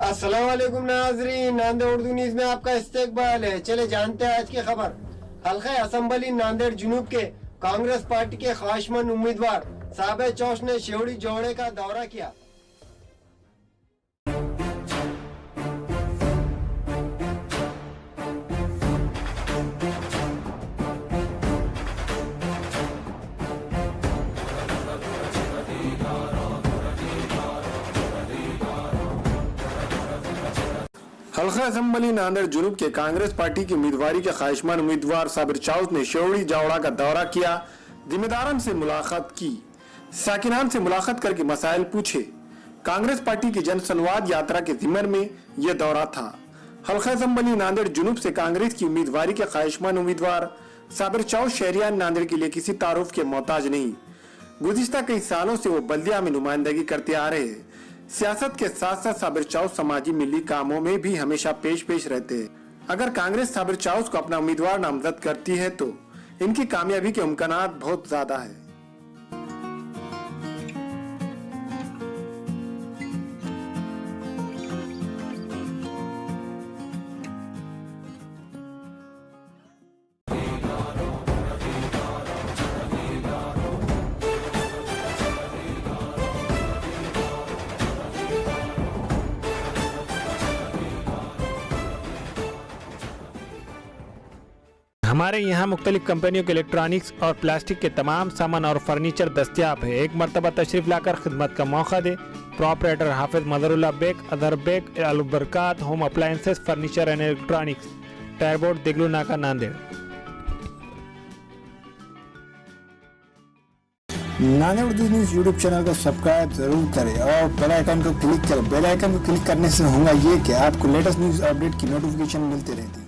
अस्सलाम वालेकुम नाजरीन, नांदेड़ उर्दू न्यूज में आपका इस्तकबाल है। चले जानते हैं आज की खबर। हल्का असम्बली नांदेड़ जुनूब के कांग्रेस पार्टी के ख्वाहिशमंद उम्मीदवार साबिर चौश ने शेवड़ी जोड़े का दौरा किया। हल्का असम्बली नांदेड़ जुनूब के कांग्रेस पार्टी की उम्मीदवारी के ख्वाहिशमंद उम्मीदवार साबिर चौश ने शेवड़ी जावड़ा का दौरा किया। जिम्मेदारान से मुलाकात की, साकिनान से मुलाकात करके मसाइल पूछे। कांग्रेस पार्टी की जन संवाद यात्रा के जिम्मन में यह दौरा था। हल्का असम्बली नांदेड़ जुनूब से कांग्रेस की उम्मीदवारी के ख्वाहिशमंद उम्मीदवार साबिर चौश शहरियान नांदेड़ के लिए किसी तारुफ के मोहताज नहीं। गुज़िश्ता कई सालों से वो बल्दिया में नुमाइंदगी करते आ रहे हैं। सियासत के साथ साथ साबिर चौश समाजी मिली कामों में भी हमेशा पेश रहते हैं। अगर कांग्रेस साबिर चौश को अपना उम्मीदवार नामजद करती है तो इनकी कामयाबी के इम्कानात बहुत ज्यादा है। हमारे यहाँ मुख्तलिफ कंपनियों के इलेक्ट्रॉनिक्स और प्लास्टिक के तमाम सामान और फर्नीचर दस्तियाब है। एक मरतबा तशरीफ लाकर खिदमत का मौका दे। प्रोपराइटर हाफिज मदरुल्लाह बेग, अदर Baig, Albarkat home appliances, furniture and electronics, टायरबोर्ड, Deglur Naka, Nanded. Nanded Urdu news YouTube channel को सब्सक्राइब जरूर करें और बेल आइकन को क्लिक करें। बेल आइकन को क्लिक करने से होगा ये कि आपको लेटेस्ट न्यूज अपडेट की नोटिफिकेशन मिलती रहती है।